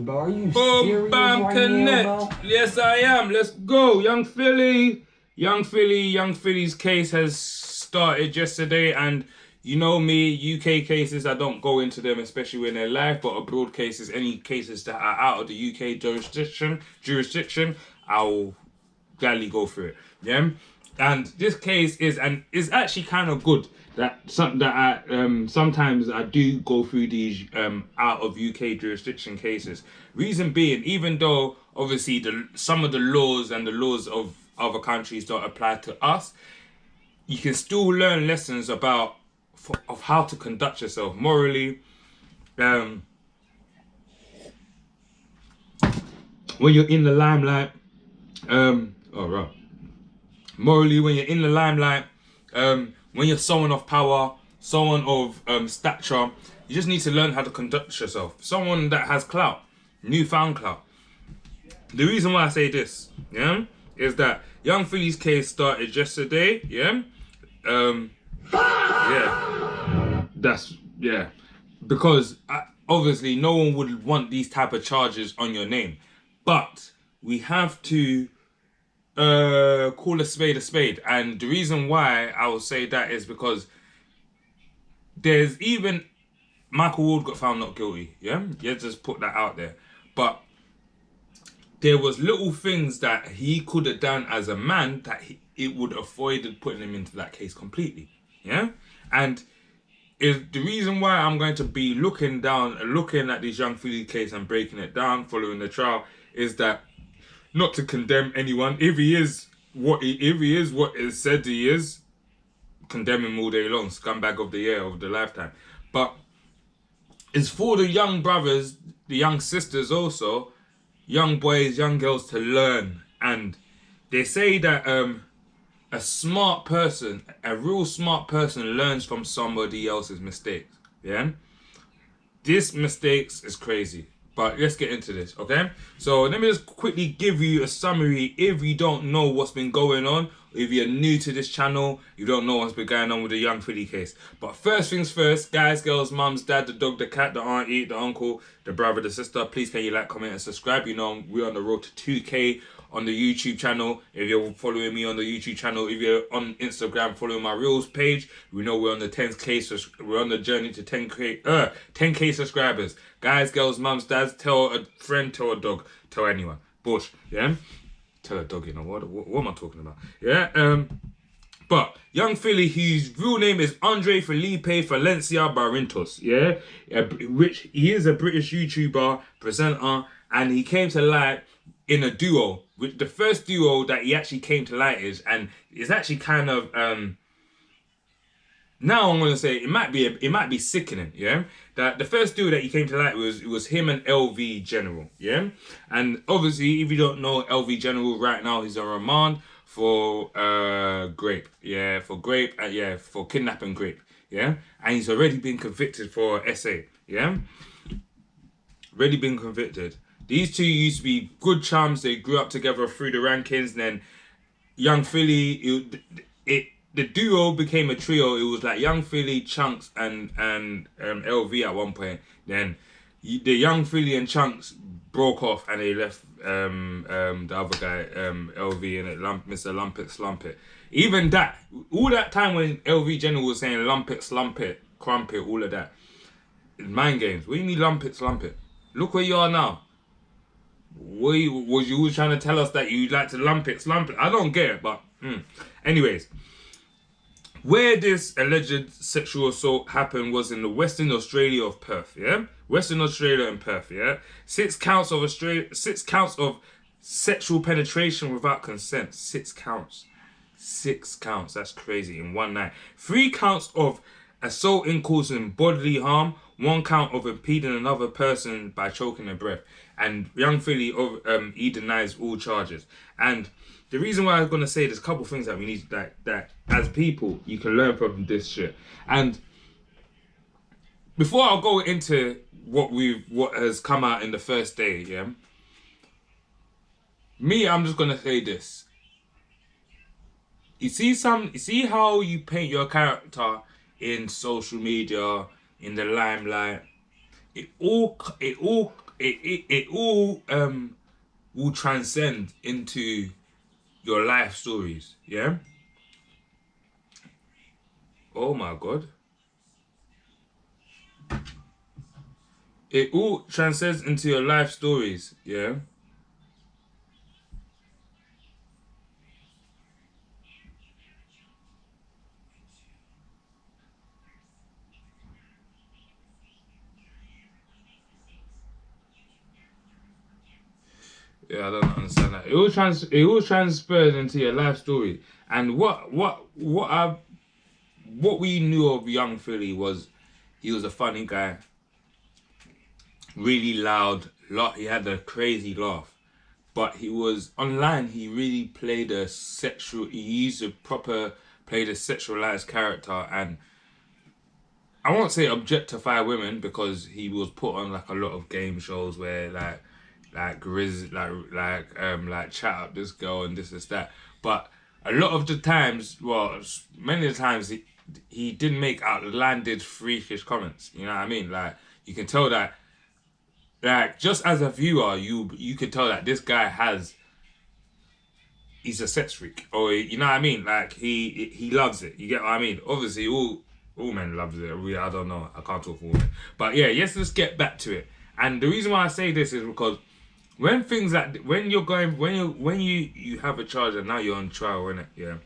bro. Are you Boom, serious bam, right connect. now, bro? Yes, I am. Let's go. Young Philly's case has started yesterday, and you know me, UK cases, I don't go into them, especially when they're live, but abroad cases, any cases that are out of the UK jurisdiction, I'll gladly go through it. Yeah, and this case is actually kind of good. Sometimes I do go through these out of UK jurisdiction cases. Reason being, even though obviously some of the laws and the laws of other countries don't apply to us, you can still learn lessons of how to conduct yourself morally. When you're in the limelight, morally, when you're in the limelight, when you're someone of power, someone of stature, you just need to learn how to conduct yourself. Someone that has clout, newfound clout. The reason why I say this, yeah, is that Young Philly's case started yesterday, yeah. Because obviously no one would want these type of charges on your name, but we have to call a spade, and the reason why I will say that is because there's even Michael Ward got found not guilty. Yeah, just put that out there. But there was little things that he could have done as a man that it would have avoided putting him into that case completely. Yeah, and is the reason why I'm going to be looking at this Young Philly case and breaking it down following the trial is that. Not to condemn anyone. If he is what is said he is, condemn him all day long. Scumbag of the year, of the lifetime. But it's for the young brothers, the young sisters also, young boys, young girls to learn. And they say that a real smart person learns from somebody else's mistakes. Yeah? This mistakes is crazy. But let's get into this, okay? So let me just quickly give you a summary if you don't know what's been going on. If you're new to this channel, you don't know what's been going on with the Young Philly case. But first things first, guys, girls, mums, dad, the dog, the cat, the auntie, the uncle, the brother, the sister, please can you like, comment, and subscribe? You know, we're on the road to 2K on the YouTube channel. If you're following me on the YouTube channel, if you're on Instagram following my Reels page, we know we're on the 10K, we're on the journey to 10K subscribers. Guys, girls, mums, dads, tell a friend, tell a dog, tell anyone. Bush, yeah? Tell a dog, you know, what am I talking about? Yeah, but Young Philly, whose real name is Andre Felipe Valencia Barrientos, yeah? Which he is a British YouTuber, presenter, and he came to light in a duo, which the first duo that he actually came to light is, and it's actually kind of now I'm gonna say it might be sickening, yeah. That the first duo that he came to light was him and LV General, yeah. And obviously, if you don't know LV General right now, he's on remand for grape, yeah, for kidnapping grape, yeah. And he's already been convicted for SA, yeah. Already been convicted. These two used to be good chums. They grew up together through the rankings. And then Young Philly, the duo became a trio. It was like Young Philly, Chunks, and LV at one point. Then the Young Philly and Chunks broke off, and they left the other guy, LV, and Mr. Lump It, Slump It. Even that, all that time when LV General was saying lump it, slump it, crump it, all of that, it's mind games. What do you mean lump it, slump it? Look where you are now. Was you trying to tell us that you like to lump it, slump it? I don't get it, but anyways, where this alleged sexual assault happened was in the Western Australia of Perth, yeah? Western Australia and Perth, yeah? 6 counts of sexual penetration without consent. 6 counts. 6 counts, that's crazy, in one night. 3 counts of assaulting causing bodily harm. 1 count of impeding another person by choking their breath. And Young Philly, he denies all charges. And the reason why I'm going to say there's a couple things that we need, that as people, you can learn from this shit. And before I go into what has come out in the first day, yeah, I'm just going to say this. You see how you paint your character in social media, in the limelight, it all it all will transcend into your life stories. Yeah. Oh my God. It all transcends into your life stories. Yeah. Yeah, I don't understand that. It all transfers into your life story. And what we knew of young Philly was he was a funny guy, really loud, he had a crazy laugh. But he was online, he really played a he used a proper played a sexualized character, and I won't say objectify women because he was put on like a lot of game shows where like Grizz like chat up this girl and this that. But a lot of the times, well, many of the times he didn't make outlanded freakish comments. You know what I mean? Like you can tell that, like just as a viewer, you could tell that this guy he's a sex freak, or you know what I mean? Like he loves it. You get what I mean? Obviously, all men loves it. I don't know. I can't talk for women, but yeah, yes. Let's get back to it. And the reason why I say this is because when things like when you have a charge and now you're on trial, innit? Yeah,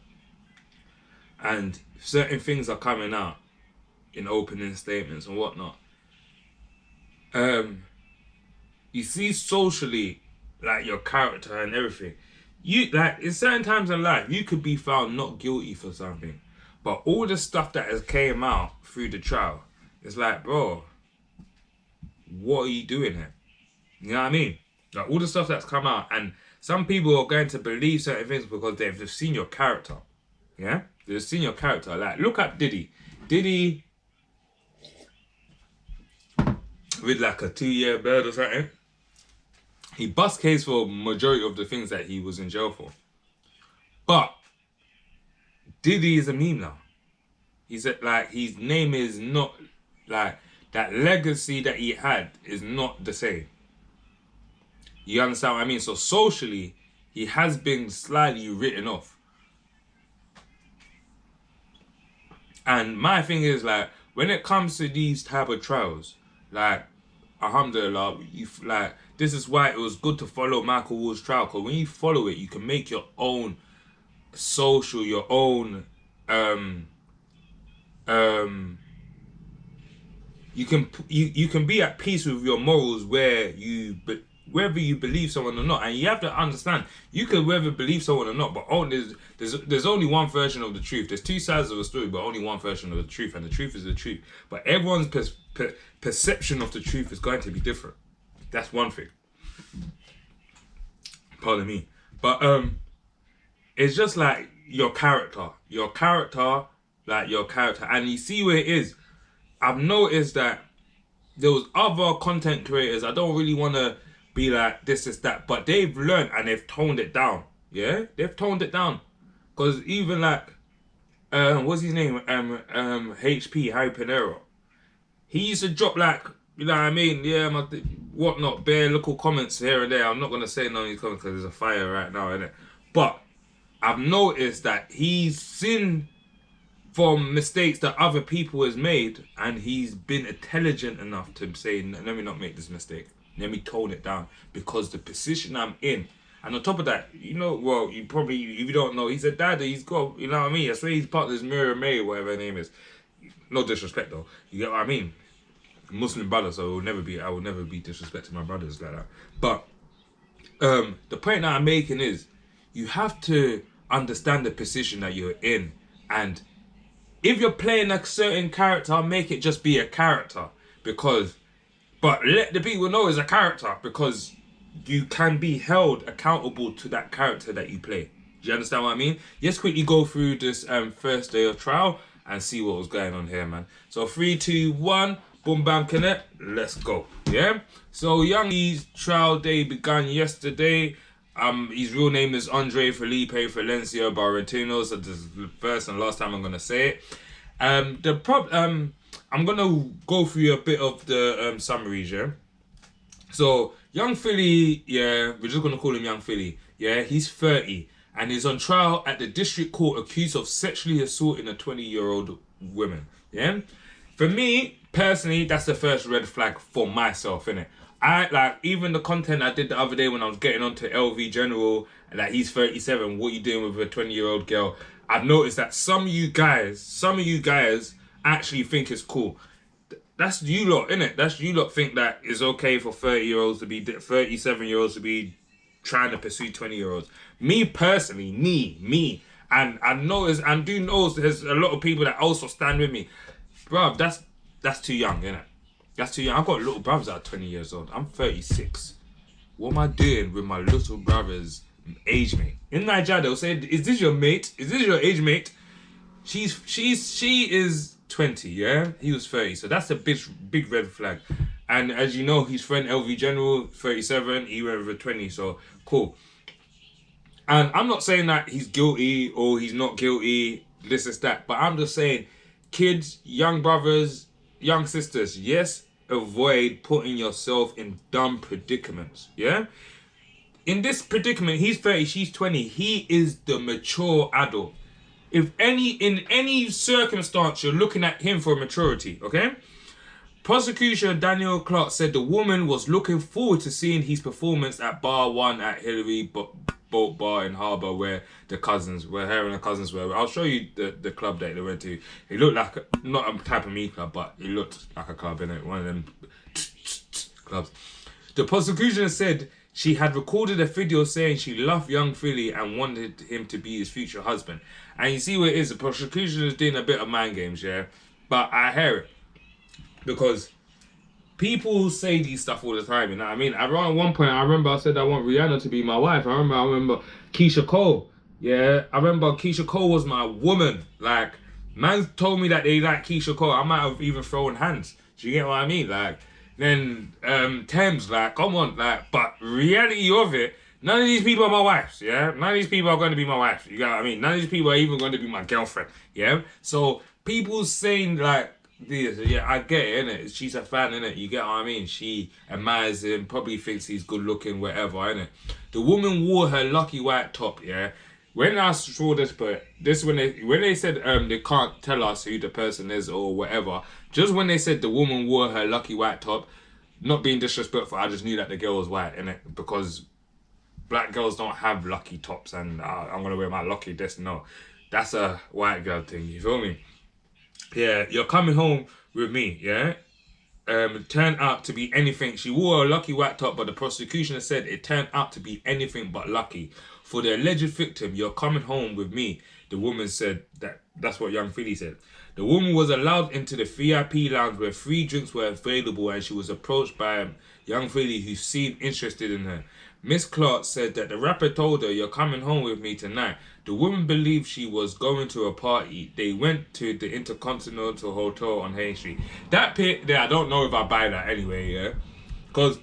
and certain things are coming out in opening statements and whatnot. You see socially, like your character and everything. You like in certain times in life, you could be found not guilty for something, but all the stuff that has came out through the trial, it's like, bro, what are you doing here? You know what I mean? Like all the stuff that's come out, and some people are going to believe certain things because they've seen your character. Yeah, they've seen your character. Like look at Diddy. Diddy with like a 2-year bird or something. He bust case for majority of the things that he was in jail for. But Diddy is a meme now. He's like his name is not like that legacy that he had is not the same. You understand what I mean? So socially, he has been slightly written off. And my thing is like when it comes to these type of trials, like alhamdulillah, like this is why it was good to follow Michael Ward's trial, because when you follow it, you can make your own social, your own you can be at peace with your morals whether you believe someone or not. And you have to understand, you could whether believe someone or not, but there's only one version of the truth. There's two sides of a story, but only one version of the truth, and the truth is the truth. But everyone's perception of the truth is going to be different. That's one thing. Pardon me. But it's just like your character, and you see where it is. I've noticed that there was other content creators. I don't really want to be like this is that, but they've learned and they've toned it down. Yeah, they've toned it down. Because even like what's his name, HP Harry Pinero, he used to drop like, you know what I mean, yeah, whatnot, bare little comments here and there. I'm not gonna say none of these comments because there's a fire right now, innit? But I've noticed that he's seen from mistakes that other people has made, and he's been intelligent enough to say, let me not make this mistake. Let me tone it down because the position I'm in. And on top of that, you know, well, you probably, if you don't know, he's a dad. He's got, you know what I mean? I swear he's part of this Mira May, whatever her name is. No disrespect though. You get what I mean? Muslim brother, so I will never be disrespecting my brothers like that. But the point that I'm making is, you have to understand the position that you're in, and if you're playing a certain character, make it just be a character, but let the people know it's a character, because you can be held accountable to that character that you play. Do you understand what I mean? Let's quickly go through this first day of trial and see what was going on here, man. So 3, 2, 1, boom, bam, connect, let's go. Yeah. So Young Lee's trial day began yesterday. His real name is Andre Felipe Valencia Barrentino, so this is the first and last time I'm gonna say it. I'm gonna go through a bit of the summaries, yeah. So young Philly, yeah, we're just gonna call him young Philly. Yeah, he's 30 and is on trial at the district court accused of sexually assaulting a 20-year-old woman. Yeah, for me personally, that's the first red flag for myself, innit? I like even the content I did the other day when I was getting onto LV General and that he's 37. What you doing with a 20-year-old girl? I've noticed that some of you guys actually think it's cool. That's you lot, innit? That's you lot think that it's okay for 30-year-olds to be 37-year-olds to be trying to pursue 20-year-olds. Me personally, me, and I notice and do know there's a lot of people that also stand with me. Bruv, that's too young, innit? That's too young. I've got little brothers that are 20 years old. I'm 36. What am I doing with my little brother's age mate? In Nigeria, they'll say, "Is this your mate? Is this your age mate?" She is 20, yeah? He was 30. So that's a big red flag. And as you know, his friend LV General, 37, he went with a 20, so cool. And I'm not saying that he's guilty or he's not guilty, this is that, but I'm just saying, kids, young brothers, young sisters, yes, avoid putting yourself in dumb predicaments, yeah? In this predicament, he's 30, she's 20, he is the mature adult. If in any circumstance, you're looking at him for maturity, okay? Prosecutor Daniel Clark said the woman was looking forward to seeing his performance at Bar 1 at Hillary Boat Bar in Harbour where her and the cousins were. I'll show you the club that they went to. It looked like, not a type of meat club, but it looked like a club, innit? One of them clubs. The prosecution said she had recorded a video saying she loved young Philly and wanted him to be his future husband. And you see what it is, the prosecution is doing a bit of mind games, yeah? But I hear it. Because people say these stuff all the time, you know what I mean? Around one point, I remember I said I want Rihanna to be my wife. I remember Keisha Cole. Yeah, I remember Keisha Cole was my woman. Like, man told me that they like Keisha Cole. I might have even thrown hands. Do you get what I mean? Like, then Thames, like, come on, like, but reality of it, none of these people are my wives, yeah? None of these people are going to be my wife, you get what I mean? None of these people are even going to be my girlfriend, yeah? So, people saying, like, this, yeah, I get it, innit? She's a fan, innit? You get what I mean? She admires him, probably thinks he's good looking, whatever, innit? The woman wore her lucky white top, yeah? When I saw this, but this when they said they can't tell us who the person is or whatever, just when they said the woman wore her lucky white top, not being disrespectful, I just knew that the girl was white, innit? Because black girls don't have lucky tops and I'm gonna wear my lucky this. No, that's a white girl thing, you feel me? Yeah, you're coming home with me, yeah? Turned out to be anything. She wore a lucky white top, but the prosecution has said it turned out to be anything but lucky. For the alleged victim, you're coming home with me. The woman said that's what young Philly said. The woman was allowed into the VIP lounge where free drinks were available and she was approached by young Philly who seemed interested in her. Miss Clark said that the rapper told her, "You're coming home with me tonight." The woman believed she was going to a party. They went to the Intercontinental Hotel on Hay Street. That bit there, I don't know if I buy that anyway, yeah? Because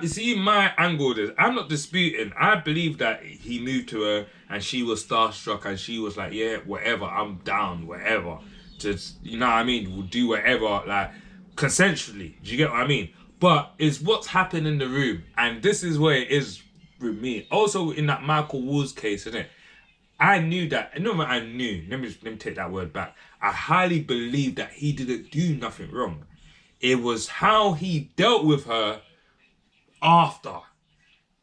see my angle is, I'm not disputing. I believe that he moved to her and she was starstruck and she was like, yeah, whatever, I'm down, whatever. Just, you know what I mean? We'll do whatever, like, consensually. Do you get what I mean? But it's what's happened in the room. And this is where it is with me. Also, in that Michael Woods case, isn't it? I knew that. No, I knew. Let me take that word back. I highly believe that he didn't do nothing wrong. It was how he dealt with her after.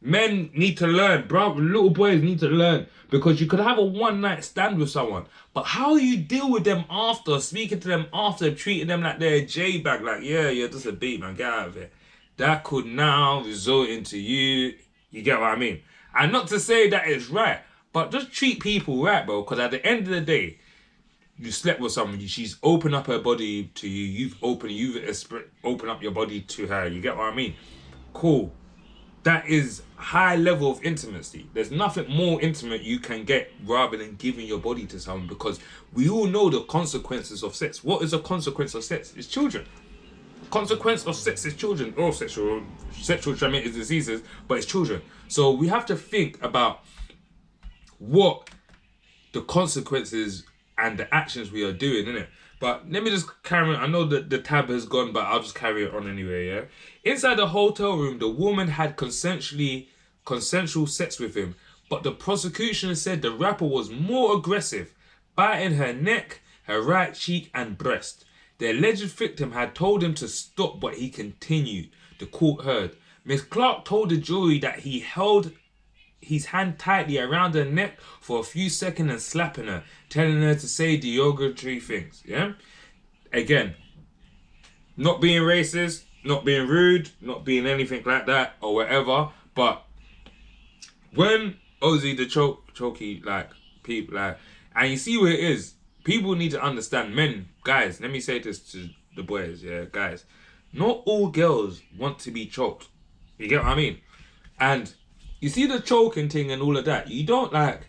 Men need to learn, bro. Little boys need to learn. Because you could have a one-night stand with someone, but how you deal with them after, speaking to them after, treating them like they're a J-bag, like, yeah, you're just a beat, man, get out of it. That could now result into you get what I mean? And not to say that it's right, but just treat people right, bro, because at the end of the day, you slept with somebody, she's opened up her body to you, you've opened up your body to her, you get what I mean? Cool. That is high level of intimacy. There's nothing more intimate you can get rather than giving your body to someone, because we all know the consequences of sex. What is a consequence of sex? It's children. Consequence of sex is children. Or sexual transmitted diseases, but it's children. So we have to think about what the consequences and the actions we are doing, innit? But let me just carry on. I know that the tab has gone, but I'll just carry it on anyway, yeah? Inside the hotel room, the woman had consensual sex with him, but the prosecution said the rapper was more aggressive, biting her neck, her right cheek and breast. The alleged victim had told him to stop, but he continued. The court heard. Miss Clark told the jury that he held his hand tightly around her neck for a few seconds and slapping her, telling her to say derogatory things, yeah? Again, not being racist, not being rude, not being anything like that or whatever, but when Ozzy the chokey, like, people, like, and you see where it is, people need to understand, men, guys, let me say this to the boys, yeah, guys, not all girls want to be choked. You get what I mean? And you see the choking thing and all of that. You don't like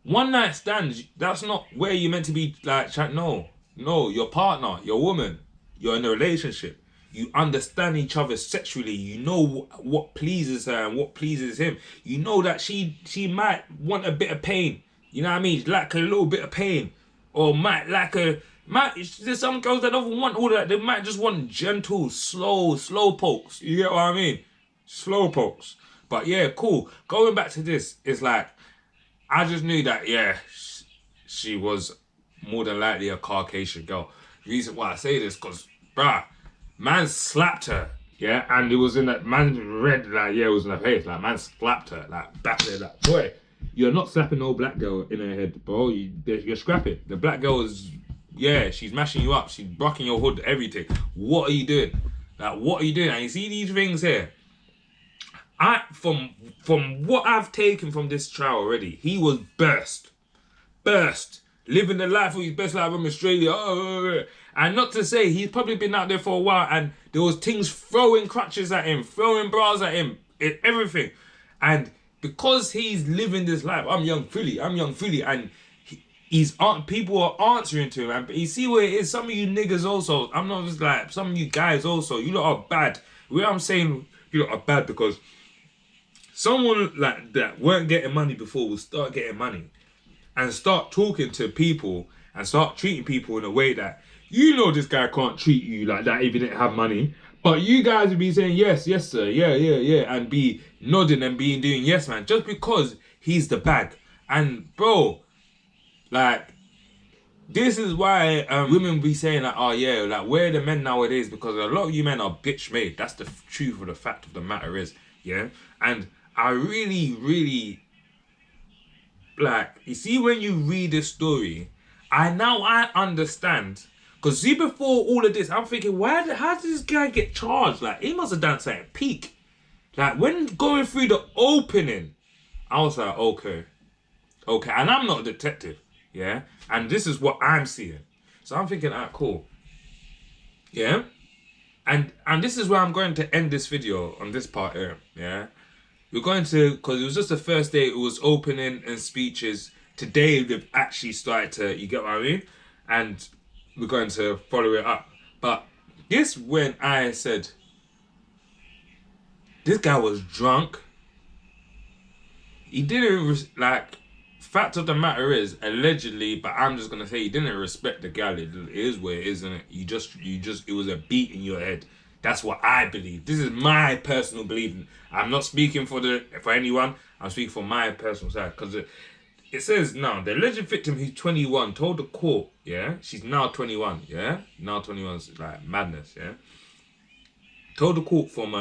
one night stands. That's not where you're meant to be. Like, no, your partner, your woman, you're in a relationship. You understand each other sexually. You know what pleases her and what pleases him. You know that she might want a bit of pain. You know what I mean? Like a little bit of pain, or there's some girls that don't want all that. They might just want gentle, slow pokes. You get what I mean? Slow pokes. But yeah, cool. Going back to this, it's like, I just knew that, yeah, she was more than likely a Caucasian girl. The reason why I say this, because, bruh, man slapped her, yeah? And it was in that, man read, like, yeah, it was in her face. Like, man slapped her, like, back there, like, boy, you're not slapping no black girl in her head, bro. You're scrapping. The black girl is, yeah, she's mashing you up. She's blocking your hood, everything. What are you doing? Like, what are you doing? And you see these things here? From what I've taken from this trial already, he was burst, living the life of his best life in Australia. And not to say he's probably been out there for a while, and there was things throwing crutches at him, throwing bras at him, everything. And because he's living this life, I'm young Philly, and people are answering to him. And you see where it is. Some of you niggas also, I'm not just like, some of you guys also, you lot are bad. Where I'm saying you lot are bad because someone like that weren't getting money before will start getting money and start talking to people and start treating people in a way that, you know, this guy can't treat you like that if he didn't have money. But you guys would be saying, yes, sir, yeah, and be nodding and doing yes, man, just because he's the bag. And bro, like, this is why women be saying like, oh yeah, like, where are the men nowadays? Because a lot of you men are bitch made. That's the truth of the fact of the matter is, yeah. And I really, like, you see when you read this story, I understand. Because see, before all of this, I'm thinking, how did this guy get charged? Like, he must have done something peak. Like, when going through the opening, I was like, okay. And I'm not a detective, yeah? And this is what I'm seeing. So I'm thinking, alright, cool. Yeah? And this is where I'm going to end this video on this part here, yeah? We're going to, because it was just the first day, it was opening and speeches. Today, they've actually started to, you get what I mean? And we're going to follow it up. But this, when I said, this guy was drunk. He didn't, like, fact of the matter is, allegedly, but I'm just going to say he didn't respect the gal. It is what it is, isn't it? You just, it was a beat in your head. That's what I believe. This is my personal belief. I'm not speaking for anyone. I'm speaking for my personal side. Because it says now, the alleged victim who's 21 told the court, yeah? She's now 21, yeah? Now 21 is like madness, yeah? Told the court from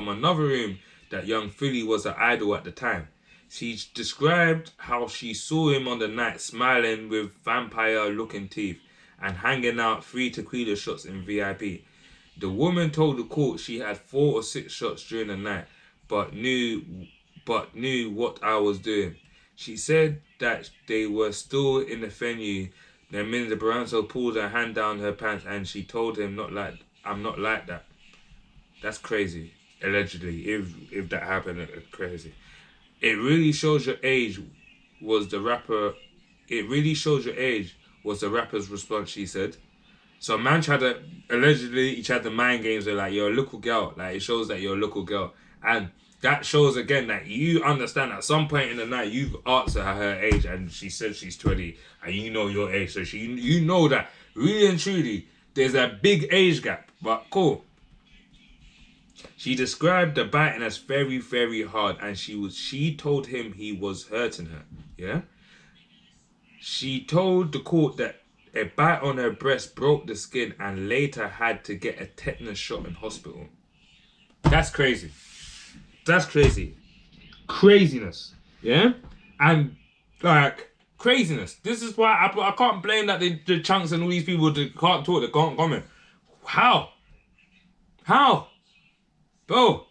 another room that young Philly was her idol at the time. She described how she saw him on the night smiling with vampire-looking teeth and hanging out 3 tequila shots in VIP. The woman told the court she had 4 or 6 shots during the night, but knew what I was doing. She said that they were still in the venue. Then Mr. Baranzo pulled her hand down her pants and she told him, I'm not like that. That's crazy, allegedly. If that happened, it's crazy. It really shows your age was the rapper. It really shows your age was the rapper's response, she said. So man allegedly he tried the mind games of like, you're a local girl. Like, it shows that you're a local girl. And that shows again that you understand at some point in the night you've asked her age and she said she's 20 and you know your age. So you know that Really and truly, there's a big age gap, but cool. She described the biting as very, very hard, and she told him he was hurting her. Yeah. She told the court that a bite on her breast broke the skin and later had to get a tetanus shot in hospital. That's crazy. That's crazy. Craziness. Yeah? And, like, craziness. This is why I can't blame that the chunks and all these people that can't talk, they can't comment. How? How? Bro,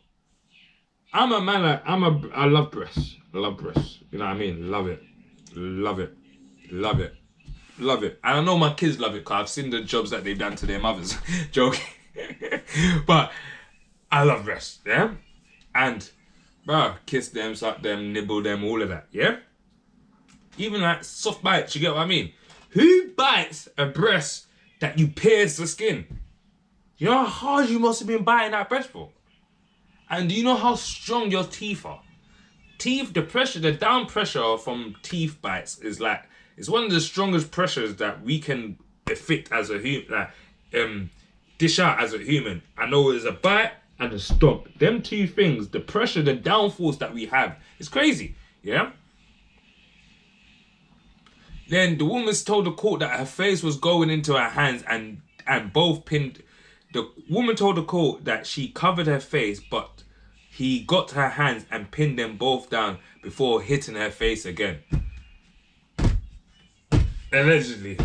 I'm a man, like, I love breasts. I love breasts. You know what I mean? Love it. Love it. Love it. Love it. And I know my kids love it because I've seen the jobs that they've done to their mothers. Joking. But I love breasts, yeah? And, bro, kiss them, suck them, nibble them, all of that, yeah? Even like soft bites, you get what I mean? Who bites a breast that you pierce the skin? You know how hard you must have been biting that breast for? And do you know how strong your teeth are? Teeth, the pressure, the down pressure from teeth bites is like, it's one of the strongest pressures that we can affect as a human, like, dish out as a human. I know there's a bite and a stomp. Them two things, the pressure, the downforce that we have, is crazy, yeah? Then the woman told the court that her face was going into her hands and both pinned. The woman told the court that she covered her face, but he got her hands and pinned them both down before hitting her face again. Allegedly.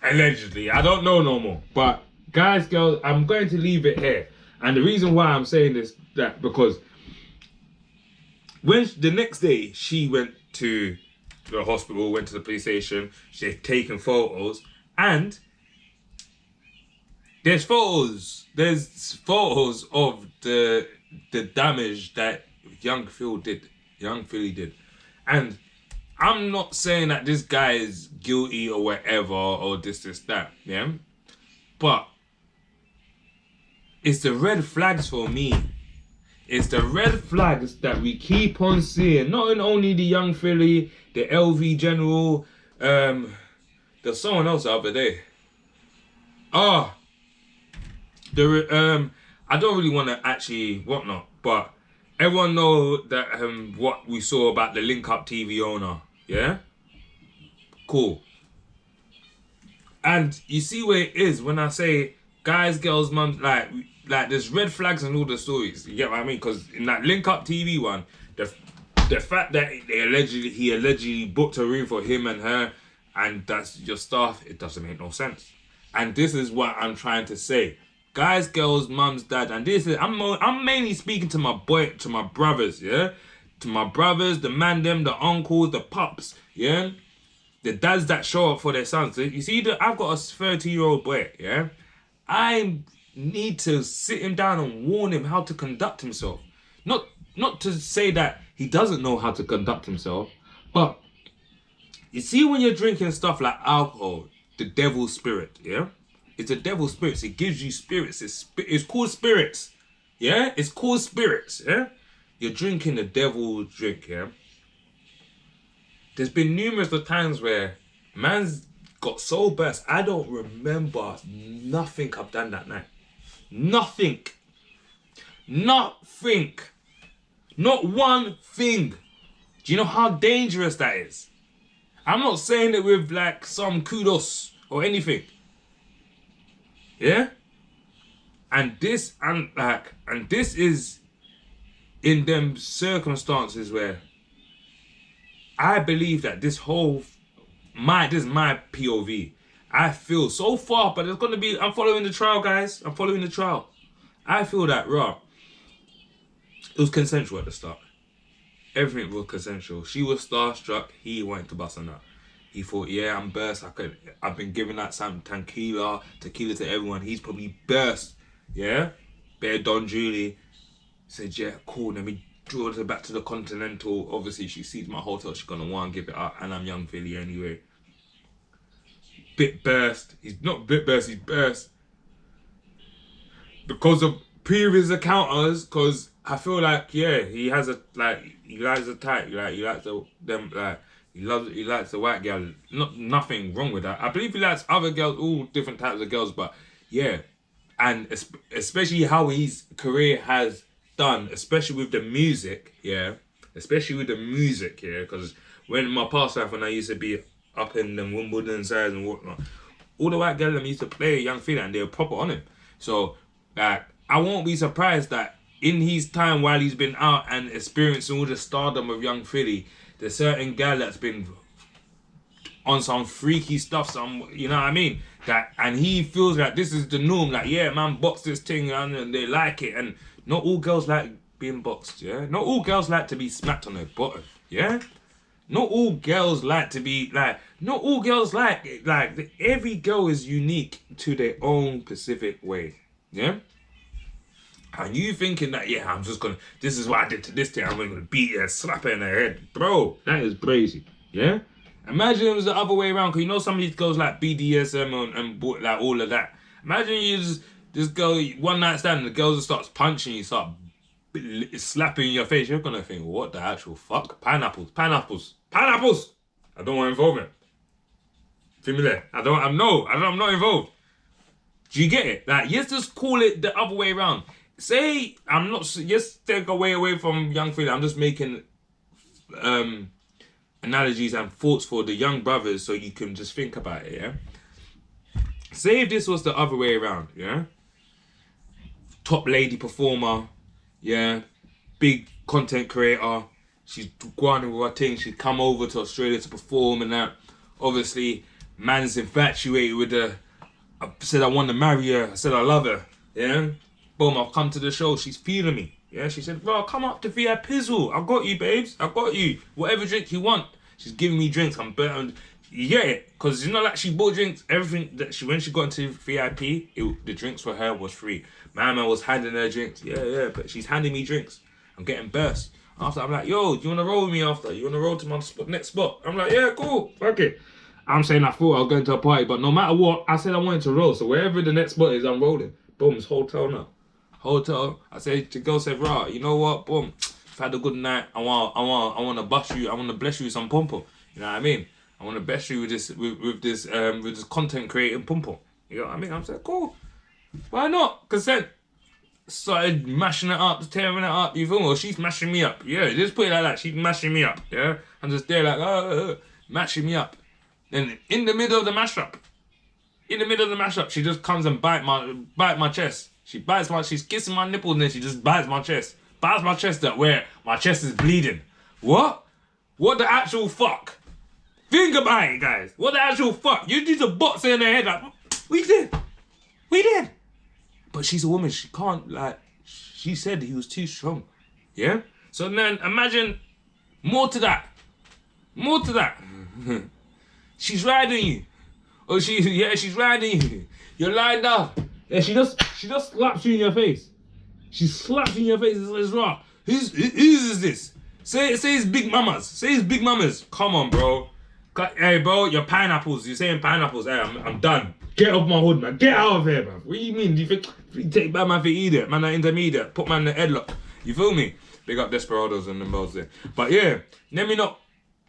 Allegedly. I don't know no more. But guys, girls, I'm going to leave it here. And the reason why I'm saying this, that because when the next day she went to the hospital, went to the police station, she'd taken photos, and there's photos of the damage that young Philly did. And I'm not saying that this guy is guilty or whatever, or this, that, yeah? But it's the red flags for me. It's the red flags that we keep on seeing. Not in only the young Philly, the LV General, there's someone else the other day. I don't really want to actually whatnot, but everyone know that what we saw about the Link Up TV owner, yeah? Cool. And you see where it is when I say guys, girls, mums, like there's red flags in all the stories. You get what I mean? Because in that Link Up TV one, the fact that he allegedly booked a room for him and her, and that's your staff, it doesn't make no sense. And this is what I'm trying to say. Guys, girls, mums, dad, and this is I'm mainly speaking to my brothers, yeah? To my brothers, the man them, the uncles, the pups, yeah? The dads that show up for their sons. You see, I've got a 30-year-old boy, yeah? I need to sit him down and warn him how to conduct himself. Not to say that he doesn't know how to conduct himself, but you see when you're drinking stuff like alcohol, the devil's spirit, yeah? It's a devil's spirits. It gives you spirits. It's called spirits, yeah? It's called spirits, yeah? You're drinking the devil's drink, yeah? There's been numerous of times where man's got so burst, I don't remember nothing I've done that night. Nothing. Nothing. Not one thing. Do you know how dangerous that is? I'm not saying it with like some kudos or anything. Yeah? And this is in them circumstances where I believe that this is my POV. I feel so far, but it's gonna be, I'm following the trial, guys. I'm following the trial. I feel that, it was consensual at the start. Everything was consensual. She was starstruck. He wanted to bust on her. He thought, yeah, I'm burst. I've been giving out some tequila to everyone. He's probably burst. Yeah? Bear Don Julie said, yeah, cool. Let me draw her back to the Continental. Obviously, she sees my hotel. She's going to want to give it up. And I'm young Philly anyway. Bit burst. He's not bit burst. He's burst. Because of previous encounters. Because I feel like, yeah, he has he likes a type. Like, he likes them, like, He likes a white girl. Nothing wrong with that. I believe he likes other girls, all different types of girls. But yeah, and especially how his career has done, especially with the music. Yeah, especially with the music. Yeah, because when in my past life, when I used to be up in the Wimbledon sides and whatnot, all the white girls them used to play Young Philly and they were proper on him. So like, I won't be surprised that in his time while he's been out and experiencing all the stardom of Young Philly, there's certain gal that's been on some freaky stuff, you know what I mean? That, and he feels like this is the norm. Like, yeah, man, box this thing and they like it. And not all girls like being boxed, yeah? Not all girls like to be smacked on their bottom, yeah? Not all girls like to be like, not all girls like it. Like, every girl is unique to their own specific way, yeah? And you thinking that, yeah, I'm just gonna, this is what I did to this thing, I'm gonna beat her, slap her in the head. Bro, that is crazy, yeah? Imagine it was the other way around, because you know some of these girls like BDSM and like all of that. Imagine you just, this girl, one night stand, the girl just starts punching you, start slapping in your face. You're gonna think, what the actual fuck? Pineapples, pineapples, pineapples! I don't want involvement. Feel me there? I'm not involved. Do you get it? Like, let's just call it the other way around. Say, I'm not, just take away from Young Philly. I'm just making analogies and thoughts for the young brothers so you can just think about it, yeah? Say if this was the other way around, yeah? Top lady performer, yeah? Big content creator. She's going with her thing. She'd come over to Australia to perform and that. Obviously, man's infatuated with her. I said I want to marry her. I said I love her, yeah? Boom, I've come to the show. She's feeling me. Yeah, she said, bro, come up to VIPizzle. I got you, babes. I got you. Whatever drink you want. She's giving me drinks. I'm better. You get it? Because, you know, like, she bought drinks. Everything that when she got into VIP, the drinks for her was free. My man was handing her drinks. Yeah, but she's handing me drinks. I'm getting burst. After, I'm like, yo, do you want to roll with me after? You want to roll to my next spot? I'm like, yeah, cool. Fuck it. I'm saying I thought I was going to a party, but no matter what, I said I wanted to roll. So wherever the next spot is, I'm rolling. Boom, it's hotel now. Hotel. I said the girl said, right, you know what? Boom. I've had a good night. I want to bust you. I want to bless you with some pom pom. You know what I mean? I want to bless you with this with this content creating pom pom. You know what I mean? I'm saying, cool. Why not? Consent. Started mashing it up, tearing it up. You feel me? Well, she's mashing me up. Yeah, just put it like that. She's mashing me up. Yeah, I'm just there like mashing me up. Then in the middle of the mashup, she just comes and bite my chest. She's kissing my nipple and then she just bites my chest. Bites my chest up where my chest is bleeding. What? What the actual fuck? Think about it, guys. What the actual fuck? You need to box her in the head like, we did. But she's a woman. She can't, like, she said he was too strong. Yeah? So then imagine more to that. She's riding you. Oh, she's riding you. You're lying down. Yeah, she just slaps you in your face. She slaps you in your face and says, right, whose is this? Say it's Big Mama's. Say it's Big Mama's. Come on, bro. Hey, bro, you're pineapples. You're saying pineapples. Hey, I'm done. Get off my hood, man. Get out of here, man. What do you mean? Do you think you take bad man for idiot? Man, intermediate. Put man in the headlock. You feel me? Big up Desperados and them bells there. But yeah, let me not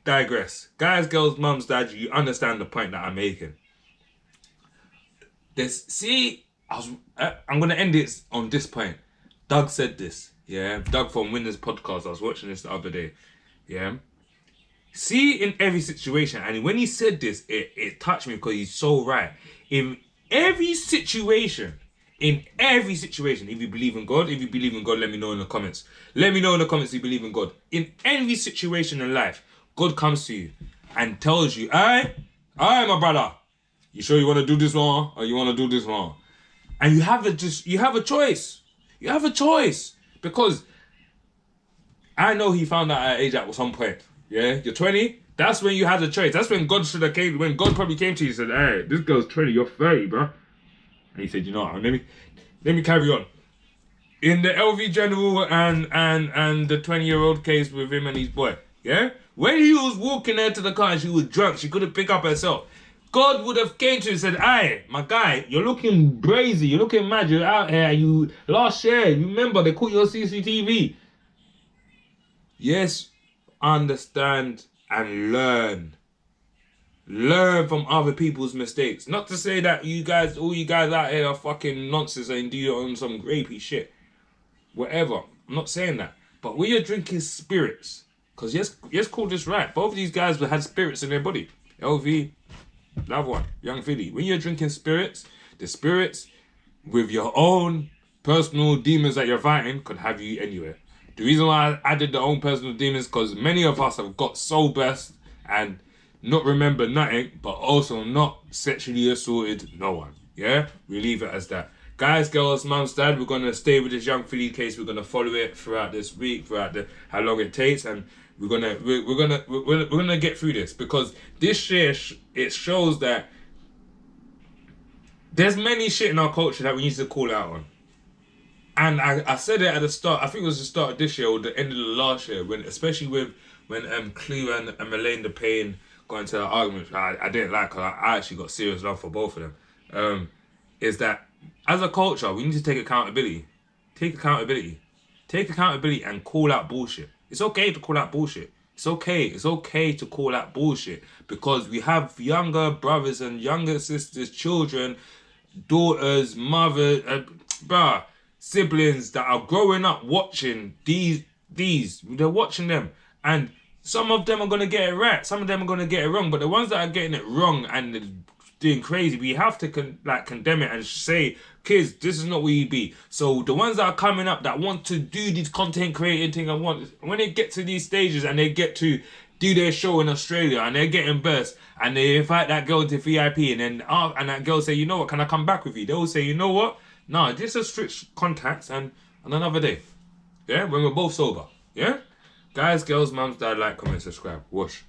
digress. Guys, girls, mums, dads, you understand the point that I'm making. I'm going to end it on this point. Doug said this, yeah? Doug from Winners Podcast. I was watching this the other day, yeah? See, in every situation, and when he said this, it touched me because he's so right. In every situation, if you believe in God, let me know in the comments. Let me know in the comments if you believe in God. In every situation in life, God comes to you and tells you, aye, my brother, you sure you want to do this one or you want to do this one? And you have a choice. You have a choice. Because I know he found out at age at some point. Yeah, you're 20. That's when you had a choice. That's when God when God probably came to you and said, hey, this girl's 20, you're 30, bro. And he said, you know what, let me carry on. In the LV General and the 20-year-old case with him and his boy, yeah? When he was walking her to the car and she was drunk, she couldn't pick up herself. God would have came to you and said, hey, my guy, you're looking brazy, you're looking mad, you're out here, last year, remember, they caught you on CCTV. Yes, understand and learn. Learn from other people's mistakes. Not to say that you guys, all you guys out here are fucking nonsense and do your own some rapey shit. Whatever. I'm not saying that. But when you're drinking spirits, because yes, call this right. Both of these guys had spirits in their body. LV, that one, Young Philly. When you're drinking spirits, the spirits with your own personal demons that you're fighting could have you anywhere. The reason why I added the own personal demons, because many of us have got soul burst and not remember nothing, but also not sexually assaulted no one. Yeah? We leave it as that. Guys, girls, mums, dad, we're going to stay with this Young Philly case. We're going to follow it throughout this week, throughout how long it takes, and we're gonna get through this, because this year it shows that there's many shit in our culture that we need to call out on. And I said it at the start. I think it was the start of this year or the end of the last year, especially when Clue and Melinda Payne got into an argument. I didn't like her. I actually got serious love for both of them. Is that as a culture we need to take accountability. Take accountability and call out bullshit. It's okay to call out bullshit. It's okay to call out bullshit, because we have younger brothers and younger sisters, children, daughters, mothers, siblings that are growing up watching these. They're watching them, and some of them are gonna get it right. Some of them are gonna get it wrong. But the ones that are getting it wrong and doing crazy, we have to condemn it and say, kids, this is not where you be. So the ones that are coming up that want to do these content creating thing and when they get to these stages and they get to do their show in Australia and they're getting burst and they invite that girl to VIP and that girl say, you know what, can I come back with you? They will say, you know what? No, this is strict contacts and another day. Yeah, when we're both sober. Yeah? Guys, girls, mums, dad, like, comment, subscribe. Wash.